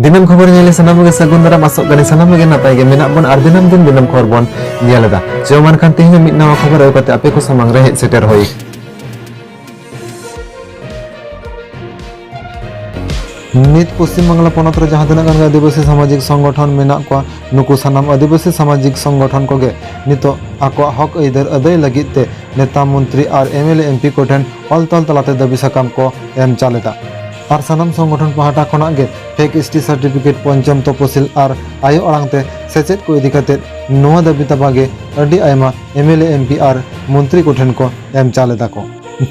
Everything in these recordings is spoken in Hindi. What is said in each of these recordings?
दिनम खबर नेले सनाम गे सगुन दारा मासक गani sanam ge napai ge menak bon ar dinam खबर bon nyeleda जेमान खान तेहने मिट नवा खबर अउ कते आपे को समंग रे सेटर होई नित पश्चिम बांगला पनत रे जहां तिना गान आदिवासी सामाजिक संगठन मेनाक को नुकु सनाम आदिवासी सामाजिक संगठन को गे नितो आको हक इधर अदय लगित ते नेता मंत्री और एमएलए एमपी को ठन ऑल तल तलाते दाबी सकाम को एम चालेदा और सनाम संगठन पहाटा खना गे फेक एसटी सर्टिफिकेट पंचम तपसिल और आयो अड़ांगते सेचेत को इदिकते नोआ दाबी तबागे अडी आयमा एमएलए एमपी और मंत्री को ठन को एम चालेदा को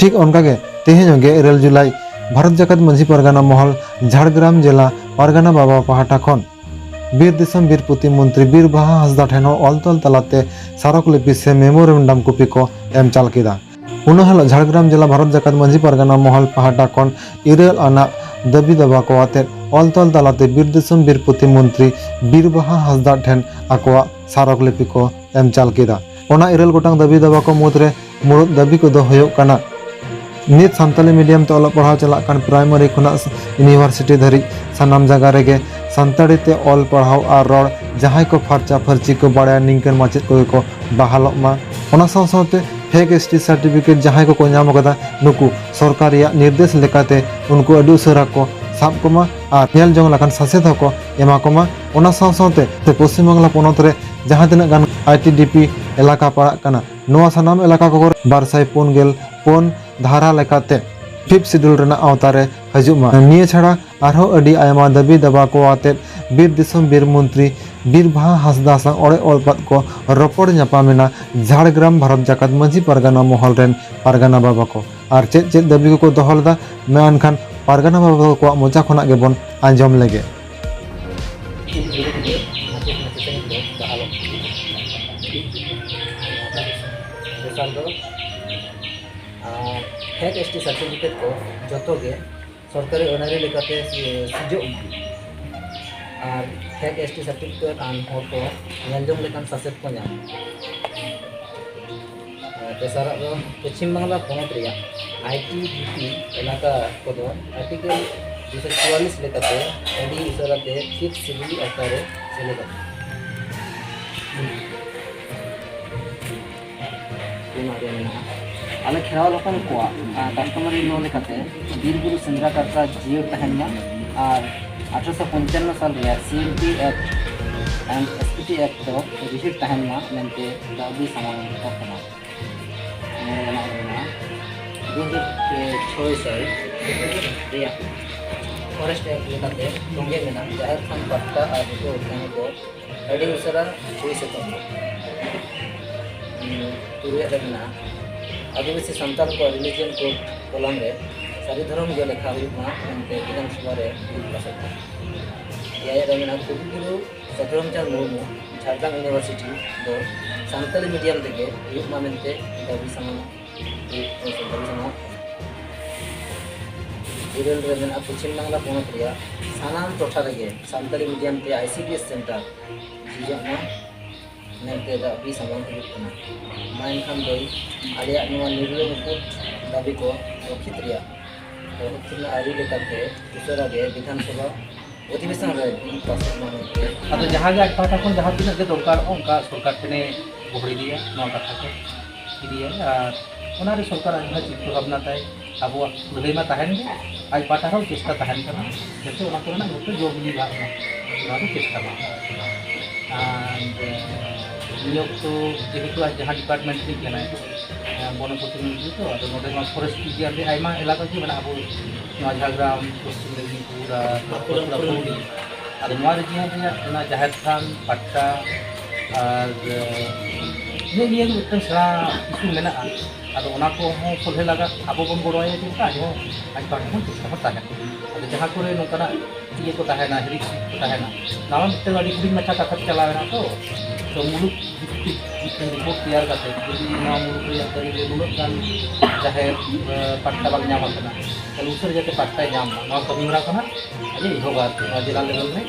ठीक उनका गे तेहेन गे 1 जुलाई भारत जाकत मंझी परगना महल झाड़ग्राम जिला परगना बाबा पहाटा खन बीर दिसम बीर प्रतिमंत्री बीर बाहा हंसदा ठेन अलतल तलाते सारक लिपि से मेमोरेंडम कॉपी को एम चाल किदा उनहल झाड़ग्राम जिला भारत जाकत मंझी परगना महल पहाटा खन इरेल आना दाबी दबा को आते अलतल तलाते बीर दिसम बीर प्रतिमंत्री बीर बाहा हंसदा ठेन आकोआ सारक लिपि को एम चाल किदा ओना इरेल गोटांग दाबी दबा को मुद्रे मुरुद दाबी को दो होयो काना नित सान्ताली मीडियम ते ऑल पढ़ाव चला कान प्राइमरी खुना यूनिवर्सिटी धरी सानाम जगह रेगे सान्ताड़ी ते ऑल पढ़ाव और रोड जहां को फर्चा फर्ची को बड़ा निंकन माचेद को बहाल मा ओना साव सावते फेक एसटी सर्टिफिकेट जहां को नाम कदा नुकु सरकार या निर्देश लेकाते उनको अडु उसरा को साब कोमा और नेल जंग लकान सासेद को एमा कोमा ओना साव सावते ते पश्चिम बांगला पनत रे जहां तिना गान आईटीडीपी इलाका पड़ा काना नोआ सानाम इलाका को बारसाई पुन धारा लेकाते 5th शेड्यूल रेना आवतारे हजुमा निये छाड़ा आरो अडी आयमा दाबी दबा को आते बीर दिसम बीर मंत्री बीर बाहा हंसदा सा ओड़े ओलपत को रोपड़ न्यापामेना झाड़ग्राम भारत जाकत मंझी परगना महल रेन परगना बाबा को और चेत दाबी को दोहलदा मैं अनखान परगना बाबा को मोचा खना गे बन आंजम लेगे फेक एसटी सर्टिफिकेट को जो सरकारी अनारी लेकाते सिजो और फेक एसटी सर्टिफिकेट आन हर को नेलजोंग लेकान सासेत को नाम तेसारा दो पश्चिम बांगला पनत रिया आईटीडीपी इलाका को दो आर्टिकल 244 लेकाते अडी इसराते 5th शेड्यूल आकारे सेलेदा आले खेराव लोकन को कस्टमर लो लेकाते बीरबुरु सेंद्रा करता जियो तहनमा और 1895 साल रे CMP act and SPT act तो रिसीव तहनमा मेंते दाबी समान करना मेरा 2006 साल रिया फॉरेस्ट एक्ट लेकाते तोंगे मेना जाहिर खान पट्टा और को उठाने को अडी उसरा हुई से तो तुरे रखना आदिवासी संताल को रिलीजन कोड कॉलम रे सारी धर्म जो लेखा हुआ उनके विधानसभा रे या रमेना कुबुरु सतरमचंद मुर्मू झारखंड यूनिवर्सिटी दो सान्ताली मीडियम तेगे हुआ मेनते दाबी समा इरेल रमेना पश्चिम बांगला पनत रिया सानाम टोठा रेगे सान्ताली मीडियम ते आईसीडीएस सेंटर जिजोना मेनते दाबी समान हुना माइन खान दई आलिया नवा निर्णय मुकुट दाबी को रखित रिया तो हथिना आरी लेकाते उसरा गे विधानसभा अधिवेशन रे पास मानते अब जहां गे पाटा कोन जहां तिना गे दरकार ओंका सरकार तेने बहरी दिया नवा कथा को दिया और ओना रे सरकार जहां चिंता भावना ताई अब लड़ाई मा तहन आज पाटा हो चेष्टा तहन करना जैसे ओना कोना गोटे जो मिली भावना ओना चेष्टा बा नियोग तो जेहेतु आज जहाँ डिपार्टमेंट के ना वन प्रतिनिधि तो अब नोडे फॉरेस्ट एरिया रे आयमा इलाका की माने अब झाड़ग्राम पश्चिम मेदिनीपुर बांकुड़ा और नवा रिजियन रे जाहिर खान पट्टा और ये मिट्टन सेड़ा इशू मेना अब ओना को हो सोल्हे लगा अब बन गड़ोया चिंता जो आज पार्टी चेष्टा ताहे अब जहाँ को नौकना ये को ताहे ना हिरिक ताहे ना नावा मिट्टन अड़ी हुडी मचा कथा चलावेना तो मुलुक रिपोर्ट तैयार करते यदि ना मुलुक रे तरी मुलुक गान जाहिर पट्टा बाग नाम करना तो उसर जाते पट्टा नाम ना कमी बरा करना अजे होगा जिला लेवल में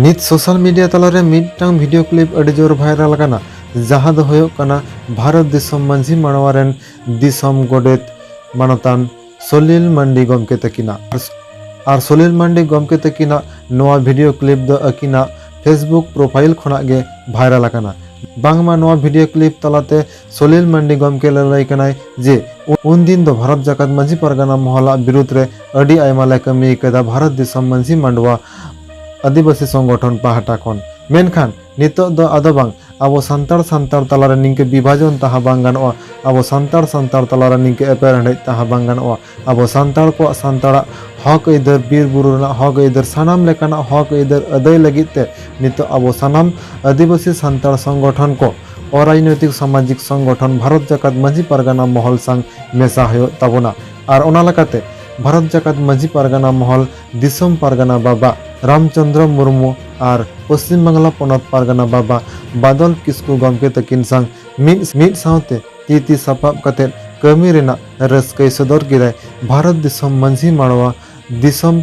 नित सोशल मीडिया तलारे मिटटांग वीडियो क्लिप अड़ी जोर वायरल काना जहां दो होयो काना भारत दिसम मंझी मानवारेन दिसम गोडेत मानतान सलिल मांडी गमके तकिना और सलिल मांडी गमके तकिना नोआ वीडियो क्लिप दो अकिना फेसबुक प्रोफाइल खुना गे भाइरल आकाना। बांगमा नोआ वीडियो क्लिप तलाते सलिल मांडी गमके लड़ाई कनाय जे उन दिन दो भारत जाकात मांझी परगना महला विरुद्ध रे अडी आयमा ले कमी कदा भारत दिसम मांझी मांडवा आदिवासी संगठन पाहटा खन मेनखान नितो दो आदो बांग आबो संतार संतार तलारे निंके विभाजन ताहा बांग गानोआ आबो संतार संतार तलारे निंके एपेर हंडे ताहा बांग गानोआ आबो संतार को संतारा हक इधर बीर बुरु हक इधर सानाम लेकाना हक इधर अदय लगिते नितो आबो सानाम आदिवासी संतार संगठन को अराजनैतिक सामाजिक संगठन भारत जाकात मांझी परगना महल संग मेसा हयो ताबोना और ओना लकाते भारत जाकात मांझी परगना महल दिसम परगना बाबा रामचंद्र मुर्मू और पश्चिम बांगला पनत परगना बाबा बादल किस्कू गमके तकिन संग मिट सावते ती सपाब कते कमी रेना रस्कई सदर किराय भारत दिसम मांझी माड़वा दिसम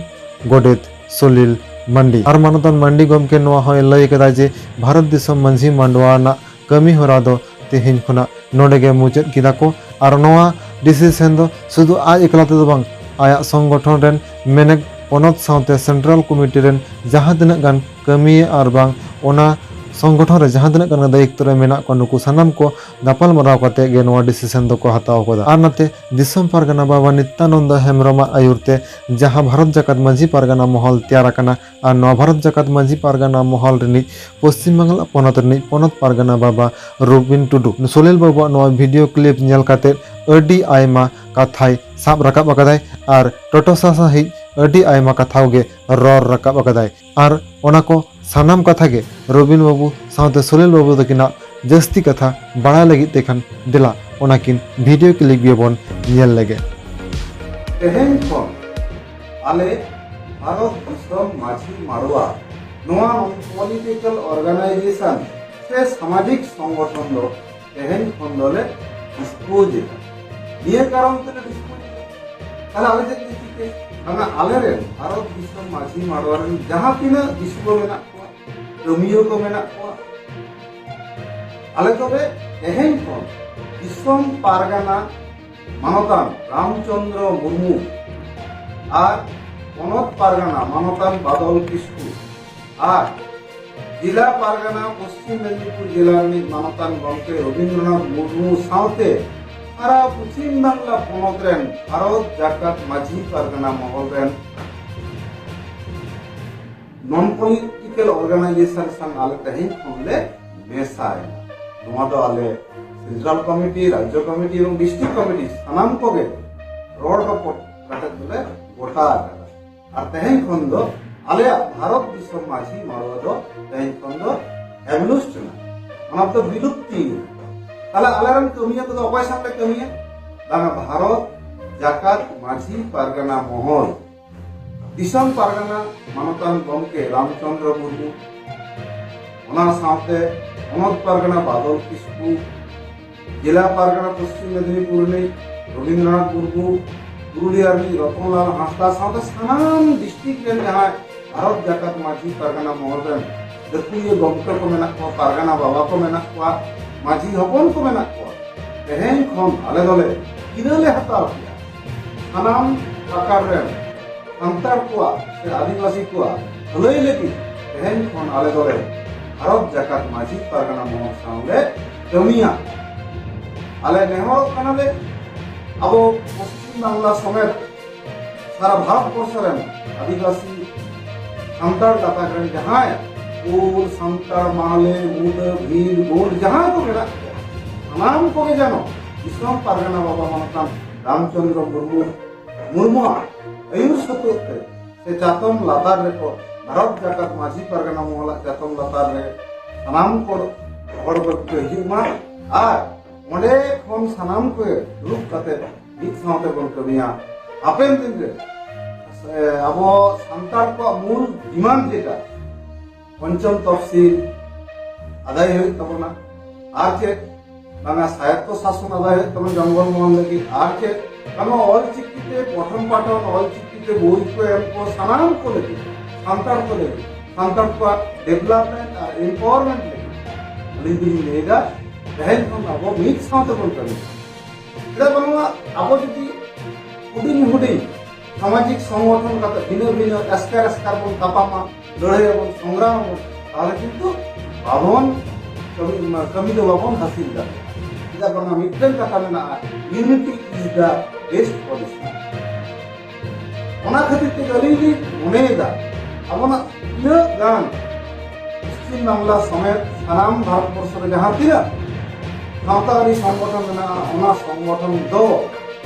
गोडेत सलिल मांडी और मानतन मांडी गमके नोआ होय लय कदा जे भारत दिसम मांझी मांडवा ना कमी होरा दो तेहिन खुना नोडेगे मुचाद किदा को और नोआ डिसीजन दो शुधु आज एकला ते दो बांग आया संगठन रेन मेनेक पनत सावते सेंट्रल कमिटी रेन जहां तिनाक गान कमी और बांग ओना संगठन रे जहां तिनाक गान दायित्व रे मेना को नुकु सानाम को गापल मराव कते गे नोआ डिसीजन दो को हताव कोदा और नाते दिसम परगना बाबा नित्यानंद हेम्ब्रम आयुरते जहां भारत जाकात मांझी परगना महल तैयार आकाना और नोआ भारत जाकात मांझी परगना महल रिनी पश्चिम बांगला पनत रिनी पनत परगना बाबा रुबिन टुडू सलिल बाबा नोआ वीडियो क्लिप नेल काते अडी आयमा कथाय साब रकाब अकादाय और टोटोसा सहित अडी आयमा कथाव गे रर रकाब अकादाय और ओना को सानाम कथा गे रबिन बाबू सावते सलिल बाबू तकिना जस्ती कथा बड़ा लगी तेखान दिला ओनाकिन वीडियो क्लिप गे बोन नेल लगे तेहेन खन आले भारत दिसम माझी माड़वा नोआ पॉलिटिकल ऑर्गेनाइजेशन से सामाजिक संगठन दो तेहेन खन दोले डिस्पोज निये कारण ते डिस्पोज ताला आले जे चिके अंगा आले रे भारत दिसम माझी माड़वा रे जहां तिना डिस्पो मेना को कमियो को मेना को आले तबे तेहेन खन दिसम पारगाना मानतान रामचंद्र मुर्मू और पनत पारगाना मानतान बादल किस्कू और जिला पारगाना पश्चिम मेदिनीपुर जिला मानतान गमके रवींद्रनाथ मुर्मू सावते सारा पश्चिम बांगला पनत रेन भारत जाकात माझी पारगाना महल रेन नॉन पॉलिटिकल ऑर्गेनाइजेशन संग आले तेहेन खनले मेसाय नोआ दो आले सेंट्रल कमिटी राज्य कमिटी और डिस्ट्रिक्ट कमिटी सानाम को गे रोड को काटे तुले गोटा और तेहेन खन दो आले भारत दिसम माझी माड़वा दो तेहेन खन दो एबलुस्ट ना ओना तो विलुप्ति ताला आलेरन कमिया तो अपाय सामने कमिया दाना भारत जाकात माझी पारगना महल दिसम पारगना मानतान गमके रामचंद्र मुर्मू ओना सावते पनत पारगना बादल किस्कू जिला पारगना पश्चिम मेदिनीपुर ने रवींद्रनाथ मुर्मू पुरुलिया रतनलाल हांसदा सावते सानाम डिस्ट्रिक्ट रेन जहां भारत जाकात माझी पारगना महल रेन दकुलिया गमके को मेना को पारगना बाबा को मेना को माझी हपन को मेना को तेहेन खन आले दोले किनले हताव किया सानाम प्रकार रेन संतार को से आदिवासी को भलई लेकी तेहेन खन आले दोले भारत जाकात माझी पारगना महल सावले कमिया आले नेहर कानाले अब पश्चिम बांगला समेत सारा भारत वर्ष रेन आदिवासी संतार दाता रेन जहां उल संतार माले मुद भील गोल जहां को मेरा नाम को के जानो दिसम पारगना बाबा मानतान रामचंद्र मुर्मू आयुर सतुते से चातम लातार रे को भारत जाकात माझी पारगना महल चातम लातार रे नाम को हड़ बक हिमा आ ओंडे खन सानाम को रुक कते मित सावते बन कमिया हापेन दिन रे अब संतार को मूल डिमांड जेटा पंचम तफसिल आदाय हुई तबना आर चे बांगा साहित्य शासन आदाय हुई तबन जंगल महल लगी आर चे बांगा ऑल चिकिते प्रथम पाठन ऑल चिकिते बोई को एम को सानाम को लगी संतार को डेवलपमेंट और एम्पावरमेंट लगी लिंदी लेगा तेहेन खन अब मित सावते बन कमी एदा बांगा अब जदि हुडिंग सामाजिक संगठन का भिन्न भिन्न एस्कार बन तापामा लड़ाई बन संग्राम बन ताले किंतु बाबन कमी दो बाबन हासिल दा इदा बना मिट्टन कथा में ना unity is the best policy ओना खातिर ते गरीबी मने दा अबना इन गान पश्चिम बांग्ला समेत सानाम भारतवर्ष रे जहां तिना सावतारी संगठन में ओना संगठन दो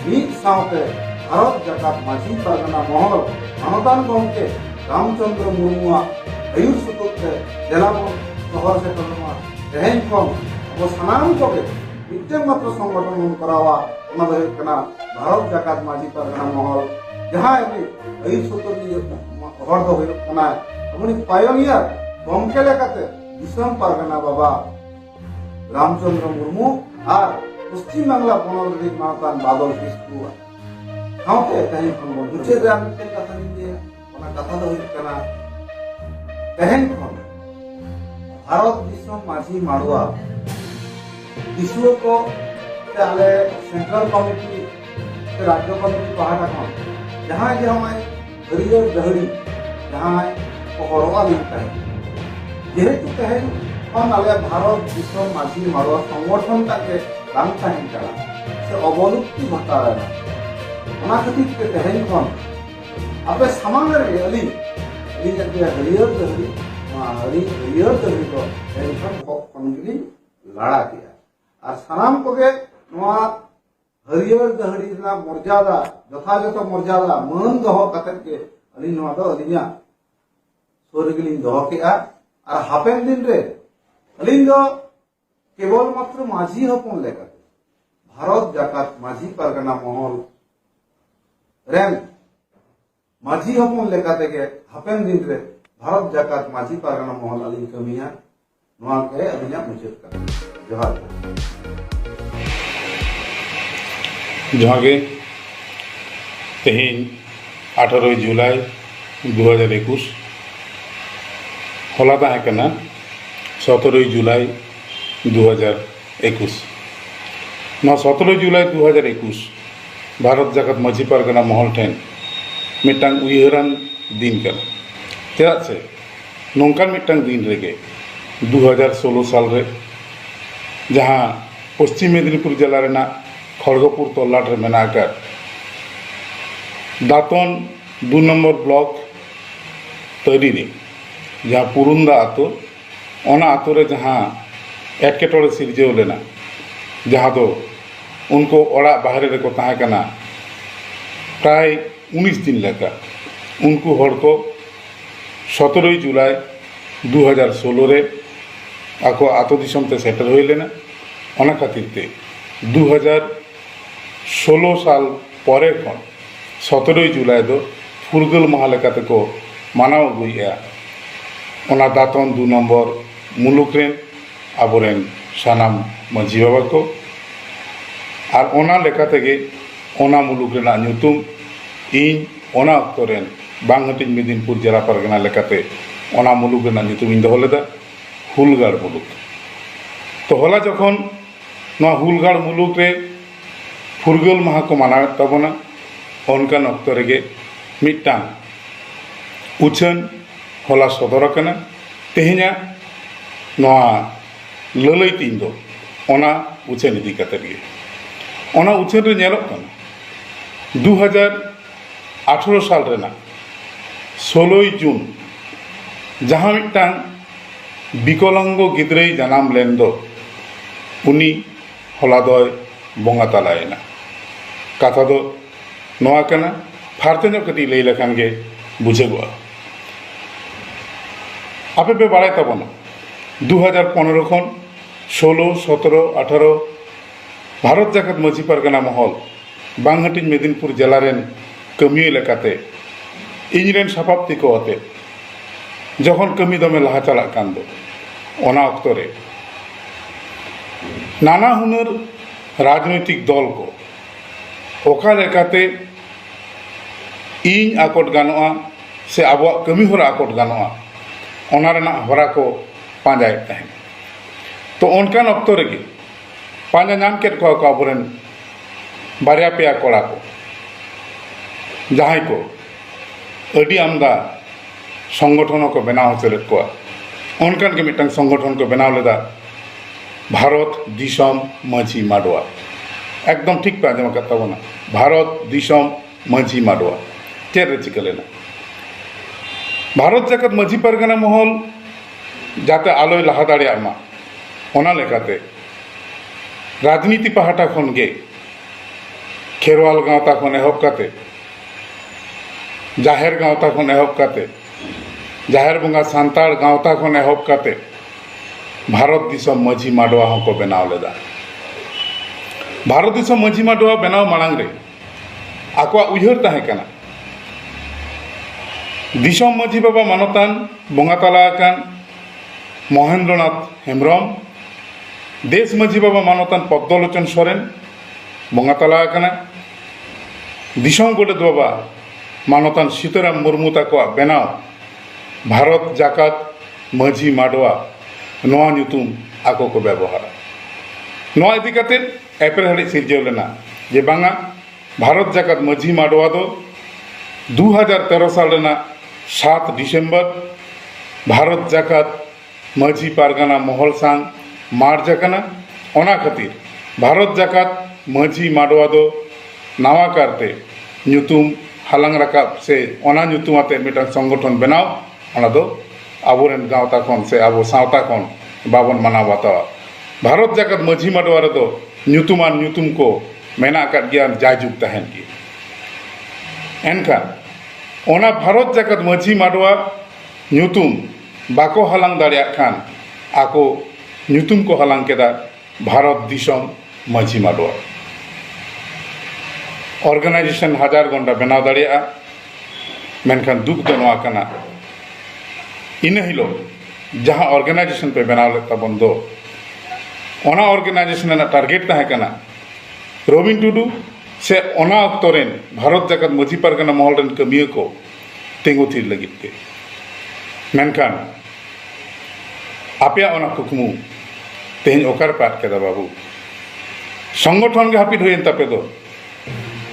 मीत सावते भारत जाकात माझी परगना महल मानतान गमके रामचंद्र मुर्मू आयुर सुतुते जेलाबन शहर से तलमा तेहेन खन अब सानाम कोगे मिट्टे मात्र संगठन मन करावा ओना दो कना भारत जाकात माझी परगना महल जहां एबी आयुर सुतुती हर दो होय कना अपनी पायोनियर गमके लेकाते दिसम परगना बाबा रामचंद्र मुर्मू और पश्चिम बांग्ला पनोत मानतान बादल किस्कू सावते तेहेन खन मुचे रे मिट्टे कथा निजे ओना कथा दो होय कना तेहेन खन भारत दिसम माझी माड़ुआ दिसुओ को से आले सेंट्रल कमिटी से राज्य कमिटी पहाड़ा खन जहां जहां हरियर दहड़ी जहां को हरवा लिखता है जेहेतु तेहेन खन आले भारत दिसम माझी माड़ुआ संगठन ताके बांग ताहेन करा से अवलुप्ति घटा रहा ओना खातिर ते तेहेन खन आपे सामांग रे अली जब हरियर दहड़ी को तेहेन खन खन गिली लड़ा किया और सानाम कोगे नोआ हरियर दहड़ी ना मर्यादा यथायथ मर्यादा मान दो कतेन के अली नोआ दो अलिया सोरगिली दो केआ और हापेन दिन रे अली दो केवल मात्र माझी हपन लेका भारत जाकात माझी परगना महल रेन माझी हपन लेका तेगे हापेन दिन रे भारत जाकात माझी परगना महल अली कमिया नोआ के अलिया मुचेत का जोहार जहाँ के तेहन 18 जुलाई 2021 हला तहाँ कना 17 जुलाई 2021 ना 17 जुलाई 2021 भारत जाकात माझी परगना महल ठेन मिटांग उयहरान दिन कना चेदाग से नोंकान मिटांग दिन रेगे 2016 साल रे जहाँ पश्चिम मेदिनीपुर जिला रेना खड़गपुर तल्लाट रे मेना कर दातन 2 नंबर ब्लॉक तैरी रे जहाँ पुरुंदा आतो ओना आतो रे जहाँ एटकेटोड़े सिरजेव लेना जहाँ तो उनको ओड़ा बाहरे रे को तहाँ कना प्राय 19 दिन लेका उनको हड़ को 17 जुलाई 2016 रे आको आतो दिसम ते सेटल होई लेना ओना खातिर ते 2016 साल परे खन 17 जुलाई दो फुरगल माह लेकाते को मानाव अगुया ओना दातन 2 नंबर मुलुक रेन आबोरेन सानाम मांझी बाबा को और ओना लेकाते गे ओना मुलुक रेना ᱧᱩᱛᱩᱢ इन ओना अक्तो रेन बांग हटिंग मेदिनीपुर जिला परगना लेकाते ओना मुलुक रेना ᱧᱩᱛᱩᱢ इन दोहो लेदा हुलगाड़ मुलुक तो हला जखन ना हुलगाड़ मुलुक रे फुरगल माह को मानाव ताबोना ओनकान अक्तो रेगे मिटांग उछन हला सदर कना तेहेना नोआ ललई तीन दो ओना उछन इदी कते गे ओना उछन रे नेलो कना 2018 साल रेना 16 जून जहां मिटांग विकलांग गिद्रई जनाम लेन दो उनी हला दो बोंगा तलायना कथा दो नोआ कना फारते नो कटी लई लखान गे बुझेगोआ आपे पे बाड़ाय ताबोना 2015 खन 16 17 18 भारत जाकात माझी परगना महल बांग हटिंग मेदिनीपुर जिला रेन कमियो लेकाते इनरेन सापाप्ति को अते जखन कमी दमे लहा चला कान दो ओना अक्तो रे नाना हुनर राजनैतिक दल को ओका लेकाते इन आकोट गानोआ से आबो कमी होरा आकोट गानोआ ओना रेना होरा को पांजाय तहेन तो ओनकान अक्तो रेगे पांजा नाम केट को आबोरेन बारिया पेया कोड़ा को जहां को अड़ी आमदा संगठन को बनाव होचो को उनकान के मिटन संगठन को बनाव लेदा भारत दिसम माझी माडवा एकदम ठीक पे आंजम करता बना भारत दिसम माझी माडवा चेर चिका लेना भारत जाकत माझी पारगाना महल जाते आलोय लहा दाड़े मा ओना लेकाते राजनीति पाहाटा खन गे खेरवाल गावता खन एहब काते जाहेर गावता खन एहब काते जाहेर बंगा सांताड़ गावता खन एहब काते भारत दिसम माझी माडवा को बनाव लेदा भारत दिसम माझी माडवा बनाव मांग रे आकवा उयहर ताहे कना दिसम माझी बाबा मानतान बंगा तला कान महेंद्रनाथ हेम्ब्रम देश माझी बाबा मानतान पद्मलोचन सोरेन बंगा तला काना दिसम गोडेत बाबा मानतान सीताराम मुर्मू ताकवा बनाव भारत जाकात माझी माडवा नवा ᱧᱩᱛᱩᱢ आको को व्यवहार नवा इदी काते एप्रिल हड़ी सिरजेव लेना जे बांगा भारत जाकात माझी माडवा दो 2013 साल रेना 7 डिसेम्बर भारत जाकात माझी पारगाना महल सांग मार्च कना ओना खातिर भारत जाकात माझी माडवा दो नवा करते ᱧᱩᱛᱩᱢ हालांग रकाब से ओना ᱧᱩᱛᱩᱢ आते मिटन संगठन बनाव ओना दो आबोरेन गावता खन से आबो सावता खन बाबन माना बातावा भारत जाकत माझी माडवा रे दो ᱧᱩᱛᱩᱢᱟन ᱧᱩᱛᱩᱢ को मेना काट गया जायजुग तहन की एनखान ओना भारत जाकत माझी माडवा ᱧᱩᱛᱩᱢ बाको हालांग दाड़िया खान आको ᱧᱩᱛᱩᱢ को हालांग केदा भारत दिसम माझी माडवा ऑर्गेनाइजेशन हजार गंडा बनाव दाड़िया मेनखान दुख दो नवा कना इन हिलो जहां ऑर्गेनाइजेशन पे बनाव लेता बंदो ओना ऑर्गेनाइजेशन ना टारगेट ताहे कना रवीन टुडू से ओना अक्तरेन भारत जाकत माझी पारगाना महल रेन कमिया को तेंगु थीर लगित ते मेनखान आपया ओना कुकमु तेहन ओकार पाट केदा बाबू संगठन के हापिद होयन तापे दो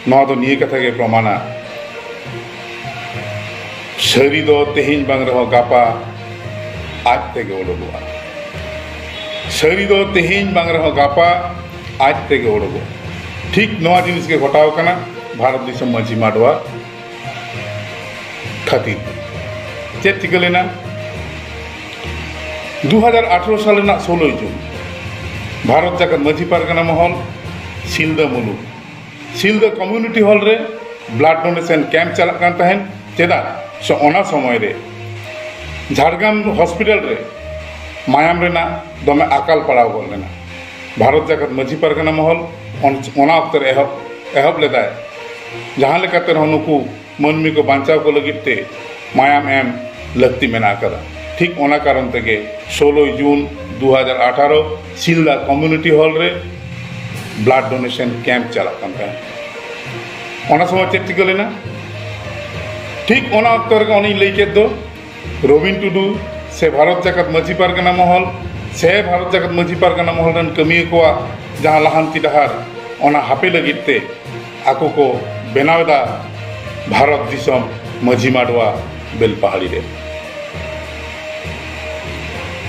नवा दो निये कथा के प्रमाणा शरी दो तेहन बांग रहो गापा आज तेगे ओडोगोआ शरी दो तेहन बांग रहो गापा आज तेगे ओडोगो ठीक नवा जिनिस के घटाव कना भारत दिसम माझी माडवा खातिर चेक चिका लेना 2018 साल रेना 16 जून भारत जाकत माझी पारगाना महल सिलदा मुलुक सिलदा कम्युनिटी हॉल रे ब्लड डोनेशन कैंप चला कान तहन चेदा से ओना समय रे झाड़ग्राम हॉस्पिटल रे मायाम रेना दमे अकाल पड़ाव गल लेना भारत जाकत माझी पारगाना महल ओना अक्तर एहब लेदाय जहां लेकाते नुकु मनमी को बांचाव को लगिते मायाम एम लगती मेना करा ठीक ओना कारण तेगे 16 जून 2018 सिलदा कम्युनिटी हॉल रे ब्लड डोनेशन कैंप चला कान तहन ओना समय चेक चिका लेना ठीक ओना अक्तर के ओनी लई के दो रवीन टुडू से भारत जाकत माझी पारगाना महल से भारत जाकत माझी पारगाना महल रन कमिया को जहां लहानती डहार ओना हापे लगिते आको को बनावदा भारत दिसम माझी माडवा बेल पहाड़ी रे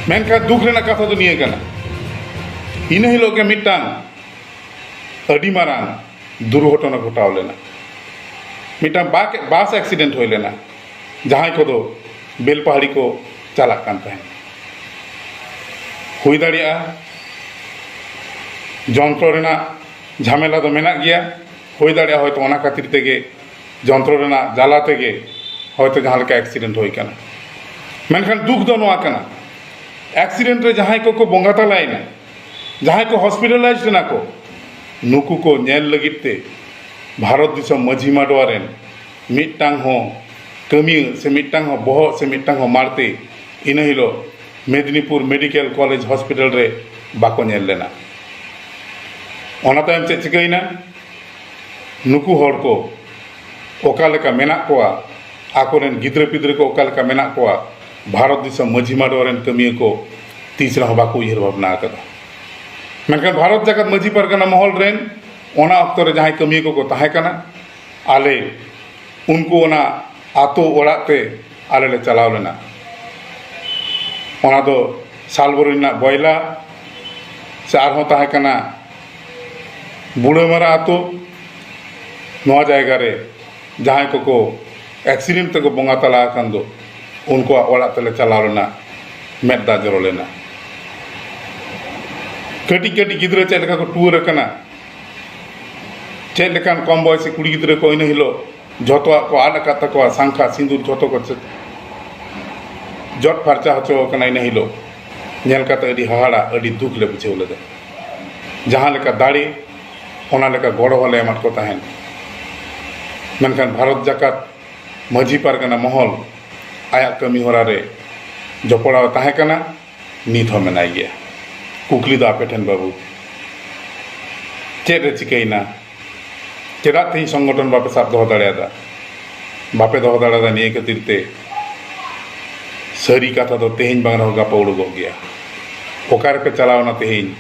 मेनका दुख रेना कथा तो निये कना इन हिलो के मिटांग अडी मारांग दुर्घटना घटाव लेना मिटांग बास एक्सीडेंट हो लेना जहां को दो बेल पहाड़ी को चला कान तहन हुई दाड़िया जंत्र रेना झमेला तो मेना गया हुई दाड़िया होयतो ओना खातिर तेगे जंत्र रेना जाला तेगे होयतो जहां लेका एक्सीडेंट होई कना मेनखान दुख दो नवा कना एक्सीडेंट रे जहां को बंगा तलायना जहां को हॉस्पिटलाइज रेना को नुकु को नेल लगिते भारत दिसम माझी माडवा रेन मिटांग हो कमी से मिटांग हो बहो से मिटांग हो मारते इन हिलो मेदिनीपुर मेडिकल कॉलेज हॉस्पिटल रे बाको नेल लेना ओना तायम चे चिकाइना नुकु हर को ओका लेका मेना कोआ आकोरेन गिद्र पिद्र को ओका लेका मेना कोआ भारत दिसम माझी माडवा रेन कमिया को तीसरा बाको उयहर भावना कदा मेनखान भारत जाकत माझी पारगाना महल रेन ओना अक्तो रे जहां कमिया को ताहे कना आले उनको ओना आतो ओड़ाग ते आले ले चलाव लेना ओना दो सालबुरी ना बयला से आरहों ताहे कना बुढ़ेमरा आतो नवा जायगा रे जहां को एक्सीडेंट तक बोंगा तला कान दो उनको ओड़ाग तेले चलाव लेना मेदा जरो लेना कटी कटी गिद्रे चेक लेका को टूर कना चेक लेकान कम बयसी कुड़ी गिद्रे को इन हिलो जतवा को आद तक सांखा सिंदूर जतो को जट फार्चा हचो कना इन हिलो नेल काते अडी हाहाड़ा अडी दुख ले बुझेव लेदा जहां लेका दाड़ी ओना लेका गड़ो हले एमत को ताहेन मेनखान भारत जाकात माझी पारगाना महल आया कमी होरा रे जपड़ा ताहे कना नीत हो मेनाय गया कुकली दो आपे ठेन बाबू चेद रे चिकैना चेदा तेही संगठन बापे साब दो दाड़ा बापे दो दाड़ा निये खातिर ते सारी कथा दो तेहेन बांग रहो गापा उड़ुगो गया ओकार पे चलावना तेहेन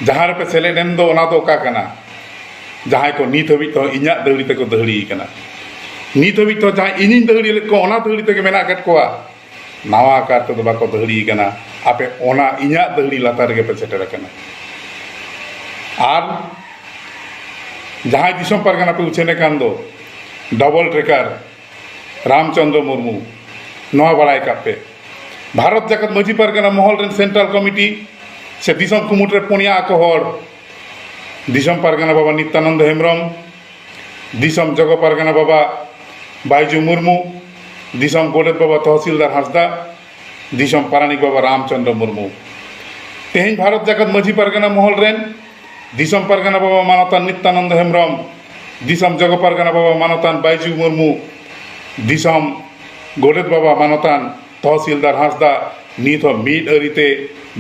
जहां रे पे सेलेडेन दो ओना दो ओका कना जहां को नीत हबी तो इन्या दहड़ी ते को दहड़ी कना नीत हबी तो जहां इनिन दहड़ी ले को ओना दहड़ी ते के मेना कट कोआ नावा आकार तो बाको दहड़ी कना आपे ओना इन्या दहड़ी लातार के पे सेटर कना आर जहां दिसम पारगाना पे उछेने कान दो डबल ट्रेकर रामचंद्र मुर्मू नवा बड़ाई कापे भारत जाकत माझी पारगाना महल रेन सेंट्रल कमिटी से दिसम कुमुट रे पुनिया को हर दिसम पारगाना बाबा नित्यानंद हेम्ब्रम दिसम जगो पारगाना बाबा बायजू मुर्मू दिसम गोडेत बाबा तहसीलदार हांसदा दिसम पारानिक बाबा रामचंद्र मुर्मू तेहेन भारत जाकत माझी पारगाना महल रेन दिसम पारगाना बाबा मानतान नित्यानंद हेम्ब्रम दिसम जगो पारगाना बाबा मानतान बायजू मुर्मू दिसम गोडेत बाबा मानतान तहसीलदार हांसदा नीत हो मीड अरीते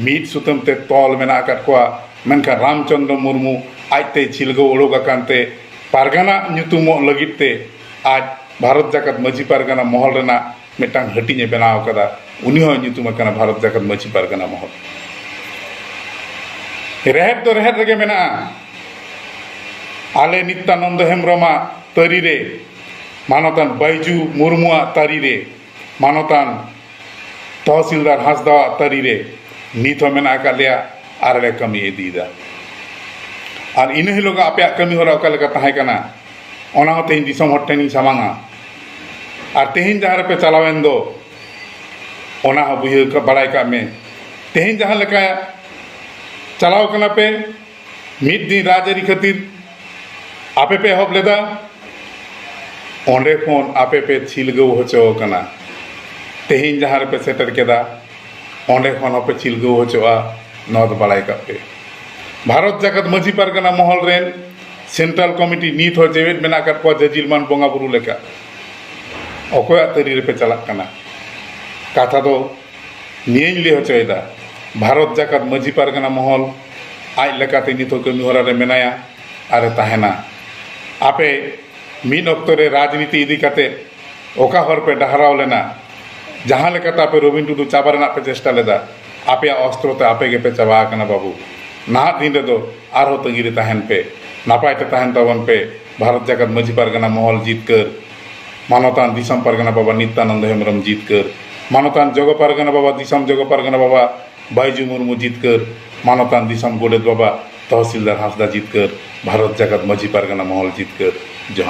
मीड सुतम ते तौल मेना आकात कोआ मेनखान रामचंद्र मुर्मू आजते छिलगो ओडोग आकानते पारगाना ᱧᱩᱛᱩᱢᱚᱜ लगित ते आज भारत जाकत माझी पारगाना महल रेना मिटांग हटिने बनाव कदा उनी हो ᱧᱩᱛᱩᱢ आकाना भारत जाकत माझी पारगाना महल रेहत तो रेहत रेगे मेना आले नित्यानंद हेम्ब्रमा तरी रे मानतान बायजू मुर्मुआ तारी रे मानतान तहसीलदार हांसदा तारी रे नीत हो मेना का लिया आर ले कमी इदीदा और इन हिलोग आपे कमी होरा ओका लेका ताहे कना ओना हो तेहिन दिसम हट टेनिंग सामांगा और तेहिन जहां रे पे चलावेन दो ओना हो बुझे का बड़ाई का में तेहिन जहां लेका चलाव कना पे मिद दिन राजरी खातिर आपे पे हब लेदा ओंडे फोन आपे पे छिलगो होचो कना तेहिन जहां रे पे सेटर केदा ओंडे फोन आपे छिलगो होचोआ नद बड़ाई का पे भारत जाकत माझी पारगाना महल रेन सेंट्रल कमिटी नीत हो जेवेट मेना काट को जजिलमान बोंगा बुरु लेका ओकोया तरी रे पे चलाक कना कथा दो नियन ले होचोयदा भारत जाकत माझी पारगाना महल आज लेकाते नीत हो कमी होरा रे मेनाया आरे ताहेना आपे मीन अक्तो रे राजनीति इदी काते ओका हर पे डहराव लेना जहां लेकाते आपे रविन टुडू चाबारना पे चेष्टा लेदा आपे अस्त्र ते आपे गे पे चाबा कना बाबू ना दिन दो आरो तंगिरे ताहन पे नापाय ते ताहन तवन पे भारत जाकत माझी पारगाना महल जीतकर मानतान दिसम पारगाना बाबा नित्यानंद हेम्ब्रम जीतकर मानतान जगो पारगाना बाबा दिसम जगो पारगाना बाबा बायजू मुर्मू जीतकर मानतान दिसम गोडेत बाबा तहसीलदार हांसदा जीतकर भारत जाकत माझी पारगाना महल जीतकर जहां